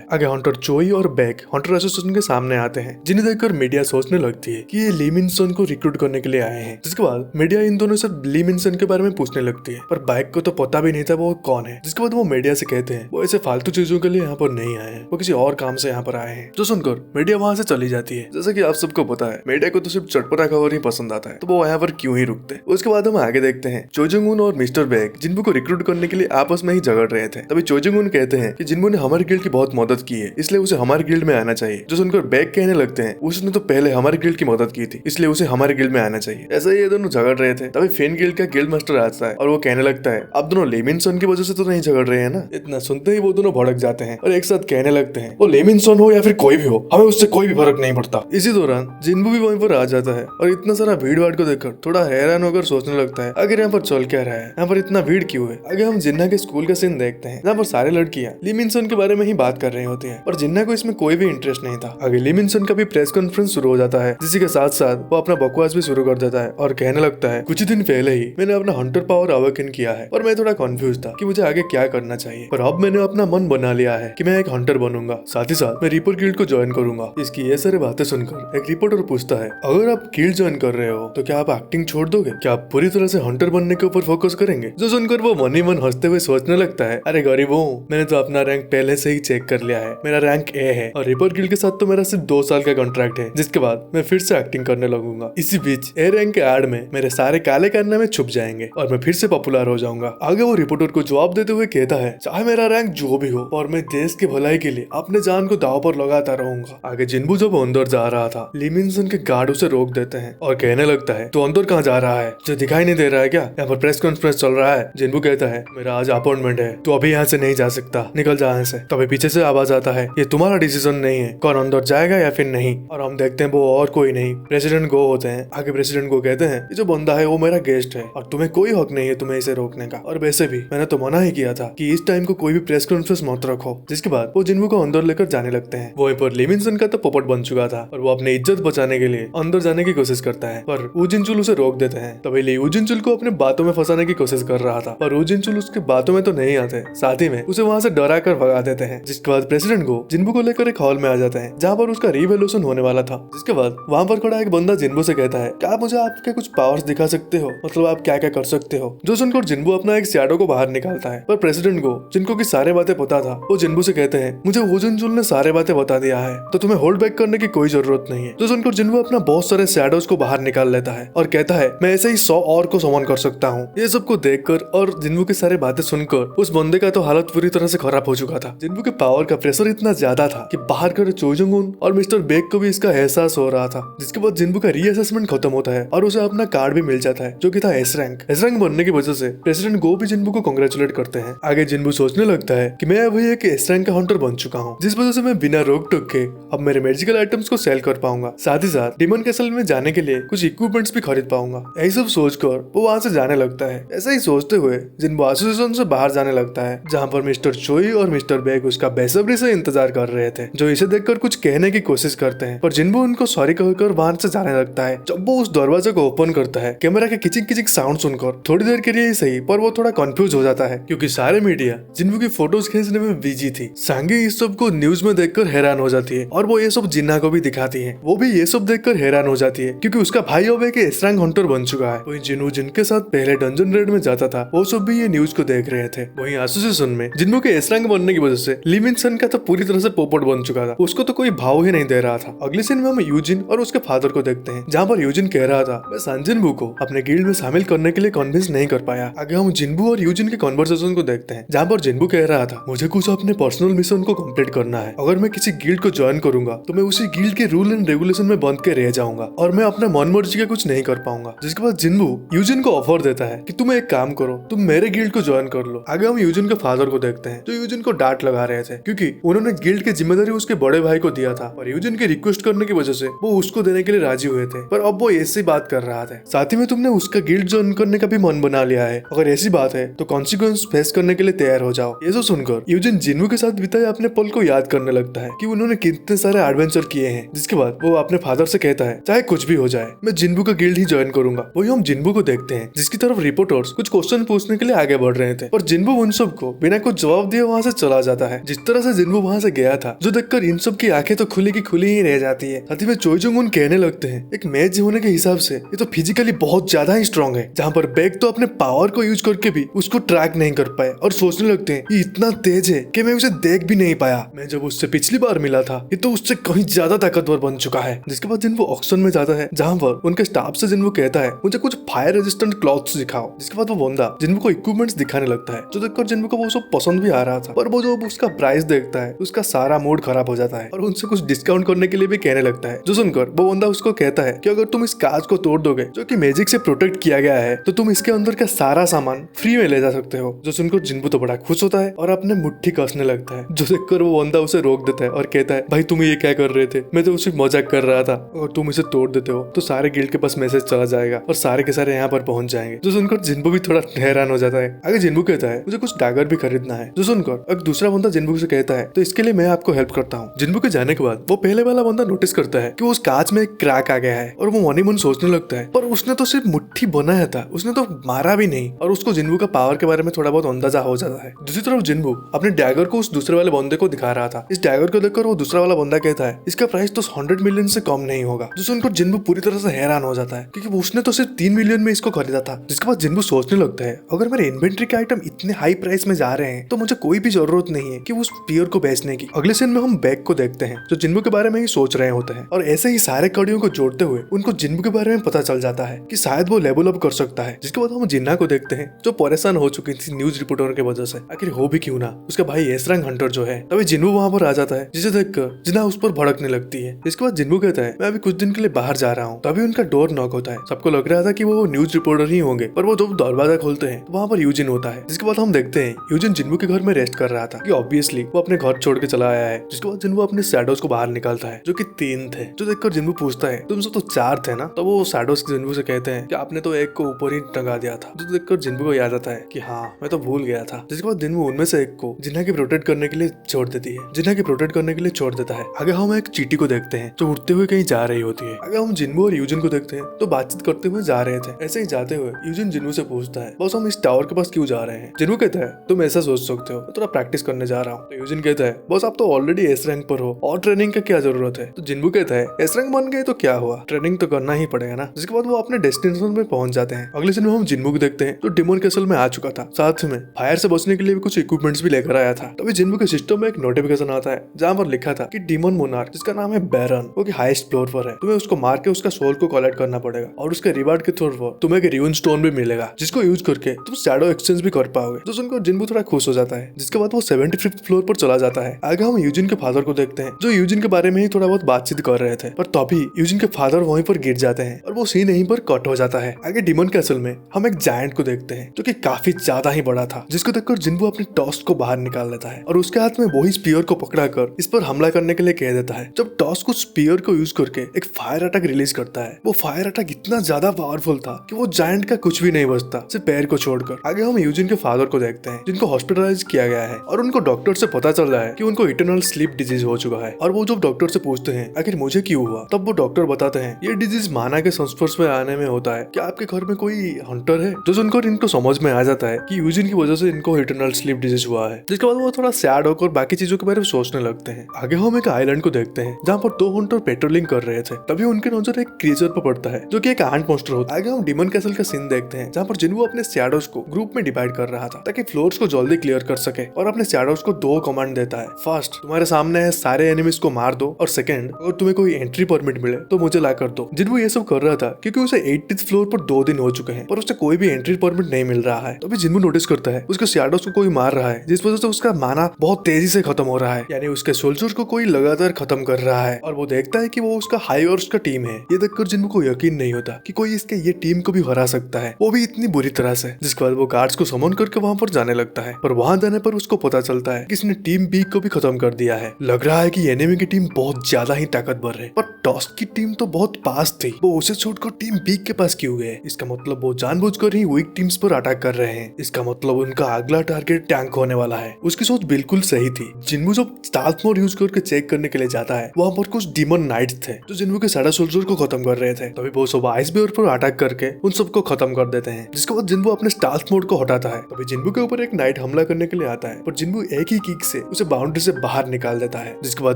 आगे हंटर चोई और बैक हंटर एसोसिएशन के सामने आते हैं, जिन्हें देखकर मीडिया सोचने लगती है कि ये ली मिन सन को रिक्रूट करने के लिए आए हैं। जिसके बाद मीडिया इन दोनों से ली मिन सन के बारे में पूछने लगती है, पर बैक को तो पता भी नहीं था वो कौन है। जिसके बाद वो मीडिया से कहते हैं वो ऐसे फालतू चीजों के लिए यहाँ पर नहीं आए हैं, वो किसी और काम से यहाँ पर आए हैं। जो सुनकर मीडिया वहाँ से चली जाती है। जैसा कि आप सबको पता है, मीडिया को तो सिर्फ चटपटा खबर ही पसंद आता है, तो वो यहाँ पर क्यों ही रुकते। उसके बाद हम आगे देखते हैं चो जंग उन और मिस्टर बैक जिन्बू को रिक्रूट करने के लिए आपस में ही झगड़ रहे थे। तभी चो जंग उन कहते हैं कि जिन्बू ने हमारी गिल्ड की बहुत मदद की है, इसलिए उसे हमारी गिल्ड में आना चाहिए। जो सुनकर बैक कहने लगते हैं उसने तो पहले हमारी गिल्ड की मदद की थी, इसलिए उसे हमारी गिल्ड में आना चाहिए। ऐसा ही ये दोनों झगड़ रहे थे। तभी फेन गिल्ड का गिल्ड मास्टर आता है और वो कहने लगता है आप दोनों ली मिन सन की वजह से तो नहीं झगड़ रहे हैं ना। इतना सुनते ही वो दोनों भड़क जाते हैं और एक साथ कहने लगते हैं वो ली मिन सन हो या फिर कोई भी हो, हमें उससे कोई भी फर्क नहीं पड़ता। इसी दौरान जिन्बू भी वहीं पर आ जाता है और इतना सारा भीड़ भाड़ को देखकर थोड़ा हैरान होकर सोचने लगता है आखिर यहाँ पर चल क्या रहा है, यहाँ पर इतना भीड़ क्यों है। आगे हम जिन्ना के स्कूल का सीन देखते हैं, जहाँ पर सारे लड़कियां ली मिन सन के बारे में ही बात कर रही होती हैं, और जिन्ना को इसमें कोई भी इंटरेस्ट नहीं था। आगे ली मिन सन का भी प्रेस कॉन्फ्रेंस शुरू हो जाता है, जिसी के साथ साथ वो अपना बकवास भी शुरू कर देता है और कहने लगता है कुछ दिन पहले ही मैंने अपना हंटर पावर अवेकन किया है और मैं थोड़ा कंफ्यूज था कि मुझे आगे क्या करना चाहिए, पर अब मैंने अपना मन बना लिया है कि मैं एक हंटर बनूंगा, साथ ही साथ मैं रिपर गिल्ड को ज्वाइन करूंगा। इसकी ये सारी बातें सुनकर एक रिपोर्टर पूछता है अगर आप गिल्ड ज्वाइन कर रहे हो तो क्या आप एक्टिंग छोड़ दोगे, क्या आप पूरी तरह से हंटर बनने के ऊपर फोकस करेंगे। जो सुनकर वो मन ही मन हंसते हुए सोचने लगता है अरे गरीबों, मैंने तो अपना रैंक पहले से ही चेक कर लिया है, मेरा रैंक ए है और रिपर गिल्ड के साथ तो मेरा सिर्फ 2 साल का कॉन्ट्रैक्ट है, जिसके बाद मैं फिर से एक्टिंग करने लगूंगा। इसी बीच ए रैंक के एड में मेरे सारे काले कारनामे छुप जाएंगे और मैं फिर से पॉपुलर हो जाऊंगा। आगे वो रिपोर्टर को जवाब देते हुए कहता है चाहे मेरा रैंक जो भी हो और मैं देश की भलाई के लिए अपने जान को दांव पर लगाता रहूंगा। आगे जिन्बू जब अंदर जा रहा था, ली मिन सन के गार्ड उसे रोक देते हैं और कहने लगता है तो अंदर कहाँ जा रहा है, जो दिखाई नहीं दे रहा है क्या, यहाँ पर प्रेस कॉन्फ्रेंस चल रहा है। जिन्बू कहता है मेरा आज अपॉइंटमेंट है, तो अभी यहाँ से नहीं जा सकता, निकल जा यहाँ से। तभी पीछे से आवाज आता है ये तुम्हारा डिसीजन नहीं है कौन अंदर जाएगा या फिर नहीं, और हम देखते हैं वो और कोई नहीं प्रेसिडेंट गो होते हैं। आगे प्रेसिडेंट को कहते हैं ये जो बंदा है वो मेरा गेस्ट है और तुम्हें कोई हक नहीं है तुम्हें इसे रोकने का, और वैसे भी मैंने तो मना ही किया था कि इस टाइम को कोई भी प्रेस कॉन्फ्रेंस मत रखो। जिसके बाद वो जिन्बू को अंदर लेकर जाने लगते हैं। वहीं पर ली मिन सन का तो पोपट बन चुका था और वो अपनी इज्जत बचाने के लिए अंदर जाने की कोशिश करता है, पर उजिनचुल उसे रोक देते हैं। तभी ली उजिनचुल को अपने बातों में फंसाने की कोशिश कर रहा था, पर उजिनचुल उसके बातों में तो नहीं आते, साथ ही में उसे वहाँ से डरा कर भगा देते हैं। जिसके बाद प्रेसिडेंट को जिन्बू को लेकर एक हॉल में आ जाते हैं, जहाँ पर उसका रिवोल्यूशन होने वाला था। जिसके बाद वहाँ पर खड़ा एक बंदा जिन्बू से कहता है क्या आप मुझे आपके कुछ पावर्स दिखा सकते हो, मतलब आप क्या क्या कर सकते हो। जो सुनकर जिन्बू अपना एक शैडो को बाहर निकालता है, पर प्रेसिडेंट को जिनको की सारे बातें पता था वो जिन्बू से कहते हैं मुझे उजिनचुल ने सारे बातें बता दिया है, तो तुम्हें होल्ड बैक करने की कोई जरूरत नहीं है। जो सुनकर जिन्बू अपना बहुत सारे शैडोज को बाहर निकाल लेता है और कहता है मैं ऐसे ही 100 और को समन कर सकता हूँ। ये सब को देखकर और जिन्बू की सारी बातें सुनकर उस बंदे का तो हालत पूरी तरह से खराब हो चुका था। जिन्बू के पावर का प्रेशर इतना ज्यादा था कि बाहर कर चो जंग उन और मिस्टर बेक को भी इसका एहसास हो रहा था। जिसके बाद जिन्बू का रीअसेसमेंट खत्म होता है और उसे अपना कार्ड भी मिल जाता है, जो कि था एस रैंक। एस रैंक बनने की वजह से प्रेसिडेंट गो भी जिन्बू को कांग्रेचुलेट करते हैं। आगे जिन्बू सोचने लगता है कि मैं अभी एक एस रैंक का हंटर बन चुका हूँ, जिस वजह से मैं बिना रोक टोक के अब मेरे मैजिकल आइटम्स को सेल कर पाऊंगा, साथ ही साथ डिमन कैसल में जाने के लिए कुछ इक्विपमेंट्स भी खरीद पाऊंगा। यही सब सोचकर वो वहाँ से जाने लगता है। ऐसा ही सोचते हुए जिन्बू एसोसिएशन से बाहर जाने लगता है, जहाँ पर मिस्टर चोई और मिस्टर बैक उसका बेसब्री से इंतजार कर रहे थे, जो इसे देखकर कुछ कहने की कोशिश करते हैं, पर जिन्बू उनको सॉरी कहकर वहां से जाने लगता है। जब वो उस दरवाजे को ओपन करता है, कैमरा के किचिक किचिक साउंड सुनकर थोड़ी देर के लिए ही सही, पर वो थोड़ा कंफ्यूज हो जाता है, क्योंकि सारे मीडिया जिन्बू की फोटोज खींचने में बिजी थी। सांगी इस सब को न्यूज में देखकर हैरान हो जाती है और वो ये सब जिन्ना को भी दिखाती है। वो भी ये सब देखकर हैरान हो जाती है, क्योंकि उसका भाई अब एक एस रैंक हंटर बन चुका है। वहीं जिन्नू जिनके साथ पहले डंजन रेड में जाता था, वो सब भी ये न्यूज को देख रहे थे। वहीं एसोसिएशन में जिन्नू के एस रैंक बनने की वजह से ली मिन सन का तो पूरी तरह से पोपट बन चुका था, उसको तो कोई भाव ही नहीं दे रहा था। अगले सीन में हम यूजिन और उसके फादर को देखते हैं, जहाँ पर यूजिन कह रहा था मैं सांजिनबू को अपने गिल्ड में शामिल करने के लिए कन्विंस नहीं कर पाया। आगे हम जिन्बू और यूजिन के कन्वर्सेशन को देखते हैं, जहाँ पर जिन्बू कह रहा था मुझे कुछ अपने पर्सनल मिशन को कंप्लीट करना है, अगर मैं किसी गिल्ड को ज्वाइन करूंगा तो मैं उसी गिल्ड के रूल एंड रेगुलेशन में बंद के रह जाऊंगा और मैं अपने मन मर्जी का कुछ नहीं कर पाऊंगा। जिसके बाद जिन्बू यूजिन को ऑफर देता है कि तुम एक काम करो, तुम मेरे गिल्ड को ज्वाइन कर लो। आगे हम यूजिन के फादर को देखते हैं, जो यूजिन को डांट लगा रहे थे, क्योंकि उन्होंने गिल्ड की जिम्मेदारी उसके बड़े भाई को दिया था और यूजिन की रिक्वेस्ट करने की वजह से वो उसको देने के लिए राजी हुए थे, पर अब वो ऐसी बात कर रहा था। साथ ही में तुमने उसका गिल्ड ज्वाइन करने का भी मन बना लिया है, अगर ऐसी बात है तो कॉन्सिक्वेंस फेस करने के लिए तैयार हो जाओ। ये सब सुनकर यूजिन जिन्बू के साथ बिताए अपने पल को याद करने लगता है कि उन्होंने कितने सारे एडवेंचर किए हैं। जिसके बाद वो अपने फादर से कहता है चाहे कुछ भी हो जाए मैं जिन्बू का गिल्ड ही ज्वाइन करूंगा। वही हम जिन्बू को देखते हैं, जिसकी तरफ रिपोर्टर्स कुछ क्वेश्चन पूछने के लिए आगे बढ़ रहे थे, पर जिन्बू उन सबको बिना कुछ जवाब दिए वहाँ से चला जाता है। जिस तरह से जिन्बू वहाँ से गया था, जो देखकर इन सब की आंखें तो खुली की खुली ही रह जाती है। साथ ही में चोई जंग उन कहने लगते हैं एक मैच होने के हिसाब से ये तो फिजिकली बहुत ज्यादा ही स्ट्रांग है, जहाँ पर बैग तो अपने पावर को यूज करके भी उसको ट्रैक नहीं कर पाए और सोचने लगते हैं ये इतना तेज है कि मैं उसे देख भी नहीं पाया। मैं जब उससे पिछली बार मिला था ये तो उससे कहीं ज्यादा ताकतवर बन चुका है। जिसके बाद जिन्बू ऑक्शन में जाता है, जहाँ पर उनके स्टाफ से जिन्बू कहता है मुझे कुछ फायर रेजिस्टेंट क्लॉथ्स दिखाओ। जिसके बाद वो बंदा जिन्बू को इक्विपमेंट्स दिखाने लगता है, जो देखकर जिन्बू को वो सब पसंद भी आ रहा था। पर वो जो उसका प्राइस देखता है उसका सारा मूड खराब हो जाता है और उनसे कुछ डिस्काउंट करने के लिए भी कहने लगता है। जो सुनकर वो बंदा उसको कहता है कि अगर तुम इस कांच को तोड़ दोगे जो कि मैजिक से प्रोटेक्ट किया गया है तो तुम इसके अंदर का सारा सामान फ्री में ले जा सकते हो। जो सुनकर जिन्बू तो बड़ा खुश होता है और अपने मुट्ठी कसने लगता है। जो देखकर वो बंदा उसे रोक देता है और कहता है भाई तुम ये क्या कर रहे थे, मैं तो उसे मजाक कर रहा था, और तुम इसे तोड़ देते हो तो सारे गिल्ड के पास मैसेज चला जाएगा और सारे के सारे यहाँ पर पहुंच जाएंगे। जो सुनकर जिन्बू भी थोड़ा हैरान हो जाता है। आगे जिन्बू कहता है मुझे कुछ डागर भी खरीदना है। जो सुनकर एक दूसरा बंदा जिन्बू से कहता है तो इसके लिए मैं आपको हेल्प करता हूँ। जिन्बू के जाने के बाद वो पहले वाला बंदा नोटिस करता है कि उस कांच में एक क्रैक आ गया है और वो मन ही मन सोचने लगता है पर उसने तो सिर्फ मुट्ठी बनाया था, उसने तो मारा भी नहीं, और उसको जिन्बू का पावर के बारे में थोड़ा बहुत अंदाजा हो जाता है। दूसरी तरफ जिन्बू अपने डैगर को उस दूसरे वाले बंदे को दिखा रहा था। इस डैगर को देखकर वो दूसरा वाला बंदा कहता है इसका प्राइस तो 100 मिलियन से कम नहीं होगा। जो सुनकर जिन्बू पूरी तरह से हैरान हो जाता है क्योंकि उसने तो सिर्फ 3 मिलियन में इसको खरीदा था। जिसके बाद जिन्बू सोचने लगता है अगर मेरे इन्वेंट्री के आइटम इतने हाई प्राइस में जा रहे हैं तो मुझे कोई भी जरूरत नहीं है कि उस स्पीयर को बेचने की। अगले सीन में हम बैग को देखते हैं जो जिन्बू के बारे में ही सोच रहे होते हैं और ऐसे ही सारे कड़ियों को जोड़ते हुए उनको जिन्बू के बारे में पता चल जाता है कि शायद वो लेवल अप कर सकता है। जिसके बाद हम जिन्ना को देखते हैं जो परेशान हो चुकी थी न्यूज रिपोर्टर की वजह से। आखिर हो भी क्यों ना, उसका भाई एसरंग हंटर जो है। तभी जिन्बू वहां पर आ जाता है जिसे देखकर जिन्ना उस पर भड़कने लगती है। इसके बाद जिन्बू कहता है मैं अभी कुछ दिन के लिए बाहर जा रहा हूँ। तभी उनका डोर नॉक होता है। सबको लग रहा था कि वो न्यूज रिपोर्टर ही होंगे, पर वो जब दरवाजा खोलते हैं तो वहाँ पर यूजिन होता है। जिसके बाद हम देखते हैं यूजिन जिन्बू के घर में रेस्ट कर रहा था कि ऑब्वियसली वो अपने घर छोड़ के चला आया है। जिसके बाद जिन्बू अपने शैडोज को बाहर निकालता है जो कि 3 थे। जो देखकर जिन्बू पूछता है तुम सब तो 4 थे ना। तो वो शैडोज जिन्बू से कहते हैं कि आपने तो एक को ऊपर ही टंगा दिया था। जो देखकर जिन्बू को याद आता है कि हाँ मैं तो भूल गया था। जिसके बाद जिन्बू उनमें से एक को जिन्ना की प्रोटेक्ट करने के लिए छोड़ देती है, जिन्ना की प्रोटेक्ट करने के लिए छोड़ देता है। आगे हम एक चींटी को देखते हैं जो उड़ते हुए कहीं जा रही होती है। आगे हम जिन्बू और यूजिन को देखते हैं तो बातचीत करते हुए जा रहे थे। ऐसे ही जाते हुए यूजिन जिन्बू से पूछता है बस हम इस टावर के पास क्यों जा रहे हैं। जिन्बू कहता है तुम ऐसा सोच सकते हो, थोड़ा प्रैक्टिस करने जा रहा हूँ। तो यूजिन कहता है बस आप तो ऑलरेडी एस रैंक पर हो और ट्रेनिंग का क्या जरूरत है। तो जिन्बू कहता है एस रैंक बन गए तो क्या हुआ, ट्रेनिंग तो करना ही पड़ेगा ना। जिसके बाद वो अपने डेस्टिनेशन में पहुंच जाते हैं। अगले दिन में हम जिन्बू को देखते हैं जो डिमोन कैसल में आ चुका था। साथ में फायर से बचने के लिए भी कुछ इक्विपमेंट्स भी लेकर आया था। तभी जिन्बू के सिस्टम में एक नोटिफिकेशन आता है जहाँ पर लिखा था कि डिमोन मोनार्क जिसका नाम है बैरन वो कि हाईएस्ट फ्लोर पर है, तुम्हें उसको मार के उसका सोल को कलेक्ट करना पड़ेगा और उसके रिवार्ड के तौर पर तुम्हें एक रिवन स्टोन भी मिलेगा जिसको यूज करके तुम शैडो एक्सचेंज भी कर पाओगे। तो सुनकर जिन्बू थोड़ा खुश हो जाता है। जिसके बाद वो 75th फ्लोर पर चला जाता है। आगे हम यूजिन के फादर को देखते हैं जो यूजिन के बारे में ही थोड़ा बहुत बातचीत कर रहे थे, पर तभी यूजिन के फादर वहीं पर गिर जाते हैं और वो सीन यहीं पर कट हो जाता है। आगे डिमन कैसल में हम एक जायंट को देखते हैं जो कि काफी ज्यादा ही बड़ा था, जिसको देखकर जिन्बू अपनी टॉस को बाहर निकाल लेता है और उसके हाथ में वही स्पीयर को पकड़ाकर इस पर हमला करने के लिए कह देता है। जब टॉस को स्पीयर को यूज करके एक फायर अटैक रिलीज करता है, वो फायर अटैक इतना ज्यादा पावरफुल था कि वो जायंट का कुछ भी नहीं बचता सिर्फ पैर को छोड़कर। आगे हम यूजिन के फादर को देखते हैं जिनको हॉस्पिटलाइज किया गया है और उनको डॉक्टर से पता चल रहा है कि उनको इटर्नल स्लीप डिजीज हो चुका है। और वो जब डॉक्टर से पूछते हैं आखिर मुझे क्यों हुआ, तब वो डॉक्टर बताते हैं ये डिजीज माना के संस्पर्श में आने में होता है। क्या आपके घर में कोई हंटर है? जो सुनकर इनको समझ में आ जाता है कि यूजिन की वजह से इनको इटर्नल स्लीप डिजीज हुआ है। जिसके बाद वो थोड़ा सैड होकर बाकी चीजों के बारे में सोचने लगते हैं। आगे हम एक आइलैंड को देखते हैं जहाँ पर 2 हंटर पेट्रोलिंग कर रहे थे। तभी उनके नजर एक क्रिएचर पर पड़ता है जो कि एक एंट मॉन्स्टर होता है। आगे हम डिमन कैसल का सीन देखते हैं जहाँ पर जिन्बू अपने शैडोज को ग्रुप में डिवाइड कर रहा था ताकि फ्लोर्स को जल्दी क्लियर कर सके और अपने शैडोज को 2 कमांड देता है। फर्स्ट, तुम्हारे सामने है सारे एनिमीज को मार दो, और सेकंड, अगर तुम्हें कोई एंट्री परमिट मिले तो मुझे ला कर दो। जिन्बू ये सब कर रहा था क्योंकि उसे 80th फ्लोर पर 2 दिन हो चुके हैं पर उसे कोई भी एंट्री परमिट नहीं मिल रहा है। तभी जिन्बू नोटिस करता है उसके शैडोज को कोई मार रहा है जिस वजह से उसका माना बहुत तेजी से खत्म हो रहा है, यानी उसके सोल्जर को कोई लगातार खत्म कर रहा है। और वो देखता है कि वो उसका हाई और उसका टीम है। ये देखकर जिन्बू को यकीन नहीं होता कि कोई इसके ये टीम को भी हरा सकता है, वो भी इतनी बुरी तरह से। जिसके बाद वो गार्ड्स को समन करके वहां पर जाने लगता है, पर वहां जाने पर उसको पता चलता है कि इसने टीम बी को भी खत्म कर दिया है। लग रहा है कि एनिमी की टीम बहुत ज्यादा ही ताकतवर है, पर टॉस की टीम तो बहुत पास थी, वो उसे छोड़कर टीम बी के पास क्यों गए? इसका मतलब वो जानबूझकर ही वीक टीम्स पर अटैक कर रहे हैं। इसका मतलब उनका अगला टारगेट टैंक होने वाला है। उसकी सोच बिल्कुल सही थी। जिन्बू जब स्टाल्थ मोड यूज करके चेक करने के लिए जाता है, वहाँ पर कुछ डीमन नाइट्स थे जो जिन्बू के सारे सोल्जर को खत्म कर रहे थे। तभी वो सब आइस बेयर पर अटैक करके उन सबको खत्म कर देते हैं। जिसके बाद जिन्बू अपने स्टाल्थ मोड को हटाता है। तभी जिन्बू के ऊपर एक नाइट हमला करने के लिए आता है, पर जिन्बू एक ही किक से उसे बाउंड्री से बाहर निकाल देता है। जिसके बाद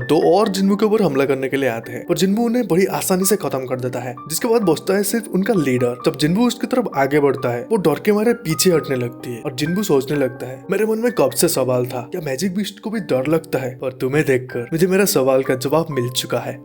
दो और जिन्बू के ऊपर हमला करने के लिए आते हैं, पर जिन्बू उन्हें बड़ी आसानी से खत्म कर देता है। जिसके बाद बचता है सिर्फ उनका लीडर। जब जिन्बू उसकी तरफ आगे बढ़ता है, वो डर के मारे पीछे हटने लगती है और जिन्बू सोचने लगता है, मेरे मन में कब से सवाल था, क्या मैजिक बीस्ट को भी डर लगता है? पर तुम्हें देखकर मुझे मेरा सवाल का जवाब मिल चुका है।